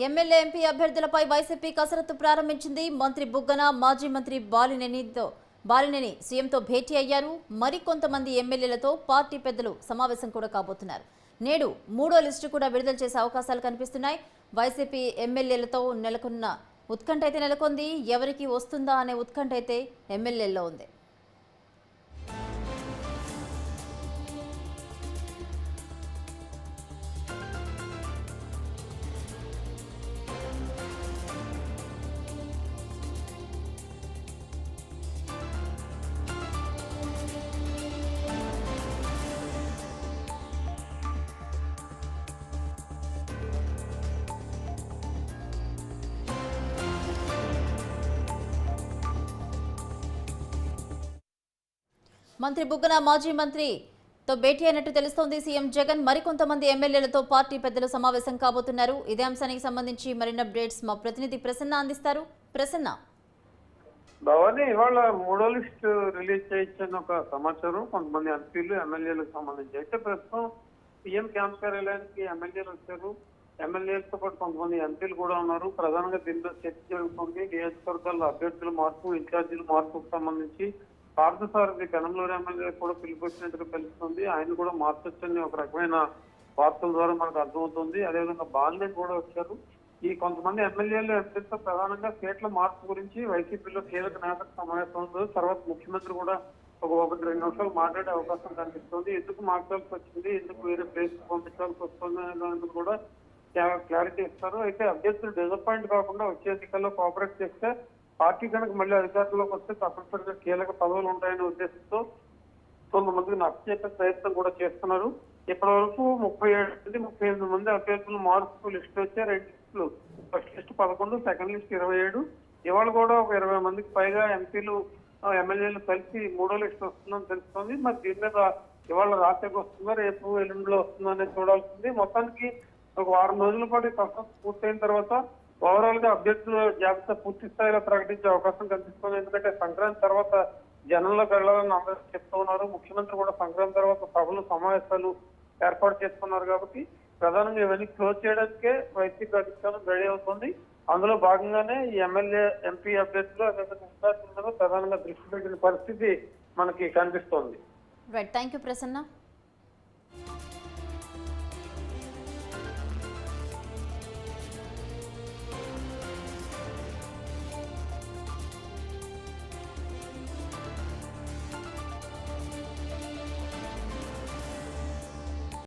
MLA MP అభ్యర్థులపై YCP కసరత్తు ప్రారంభించింది. మంత్రి బుగ్గన, మాజీ మంత్రి బాలినేని సీఎంతో భేటీ అయ్యారు. మరికొంతమంది ఎమ్మెల్యేలతో పార్టీ పెద్దలు సమావేశం కూడా కాబోతున్నారు. నేడు మూడో లిస్టు కూడా విడుదల చేసే అవకాశాలు కనిపిస్తున్నాయి. వైసీపీ ఎమ్మెల్యేలతో నెలకొన్న ఉత్కంఠ అయితే నెలకొంది. ఎవరికి వస్తుందా అనే ఉత్కంఠ అయితే ఎమ్మెల్యేల్లో ఉంది. మంత్రి బుగ్గన మాజీ మంత్రితో భేటీ అయినట్టు తెలుస్తోంది. సీఎం జగన్ మరికొంతమంది ఎమ్మెల్యేలతో పార్టీ పెద్దలు సమావేశం కాబోతున్నారు. ఇదే అంశానికి సంబంధించి మరిన్ని అప్డేట్స్ మా ప్రతినిధి ప్రసన్న అందిస్తారు. ప్రసన్న, భవానీ, ఇవాళ మూడో లిస్ట్ రిలీజ్ చేయించిన ఒక సమాచారం. కొంతమంది ఎంపీలు ఎమ్మెల్యేలకు సంబంధించి అయితే ప్రస్తుతం సీఎం క్యాంప్ కార్యాలయానికి ఎమ్మెల్యేలు వచ్చారు. ఎమ్మెల్యేలతో పాటు కొంతమంది ఎంపీలు కూడా ఉన్నారు. ప్రధానంగా దీనిలో చర్చ జరుగుతుంది. నియోజకవర్గాల్లో అభ్యర్థుల మార్పు, ఇన్ఛార్జీల మార్పుకు సంబంధించి పార్థసారథి పెనంలూరు ఎమ్మెల్యే కూడా పిలుపుచ్చినట్టుగా తెలుస్తుంది. ఆయన కూడా మార్చొచ్చని ఒక రకమైన వార్తల ద్వారా మనకు అర్థమవుతుంది. అదేవిధంగా బాలినేని కూడా వచ్చారు. ఈ కొంతమంది ఎమ్మెల్యేలు ఎంపీలతో ప్రధానంగా సీట్ల మార్పు గురించి వైసీపీలో కీలక నేతకు సమావేశం అవుతుంది. తర్వాత ముఖ్యమంత్రి కూడా ఒకటి రెండు నిమిషాలు మాట్లాడే అవకాశం కనిపిస్తుంది. ఎందుకు మార్చాల్సి వచ్చింది, ఎందుకు వేరే ప్లేస్ పంపించాల్సి వస్తుంది అనేది కూడా క్లారిటీ ఇస్తారు. అయితే అభ్యర్థులు డిసప్పాయింట్ కాకుండా వచ్చే ఎన్నికల్లో కోఆపరేట్ చేస్తే పార్టీ కనుక మళ్ళీ అధికారంలోకి వస్తే తప్పనిసరిగా కీలక పదవులు ఉంటాయనే ఉద్దేశంతో కొంతమందికి నచ్చజెప్పే ప్రయత్నం కూడా చేస్తున్నారు. ఇప్పటి వరకు 37 మంది అభ్యర్థులు మార్పు లిస్ట్ వచ్చే 2 లిస్టులు, ఫస్ట్ లిస్ట్ 11, సెకండ్ లిస్ట్ 27. ఇవాళ కూడా ఒక 20 మందికి పైగా ఎంపీలు ఎమ్మెల్యేలు కలిసి మూడో లిస్ట్ వస్తుందని తెలుస్తుంది. మరి దీని మీద ఇవాళ రాత్రికి వస్తుందో రేపు ఎల్లుండిలో వస్తుందో అనేది చూడాల్సింది. మొత్తానికి ఒక వారం రోజుల పాటు కసరత్తు పూర్తయిన తర్వాత ఓవరాల్ గా అభ్యర్థుల జాబితా పూర్తి స్థాయిలో ప్రకటించే అవకాశం కనిపిస్తుంది. ఎందుకంటే సంక్రాంతి తర్వాత జనంలోకి వెళ్లాలని అందరూ చెప్తూ ఉన్నారు. ముఖ్యమంత్రి కూడా సంక్రాంతి తర్వాత సభలు, సమావేశాలు ఏర్పాటు చేస్తున్నారు. కాబట్టి ప్రధానంగా ఇవన్నీ క్లోజ్ చేయడానికే వైసీపీ అధిష్టానం రెడీ అవుతుంది. అందులో భాగంగానే ఈ ఎమ్మెల్యే, ఎంపీ అభ్యర్థులు అదేవిధంగా ప్రధానంగా దృష్టి పెట్టిన పరిస్థితి మనకి కనిపిస్తోంది. Right, thank you Prasanna.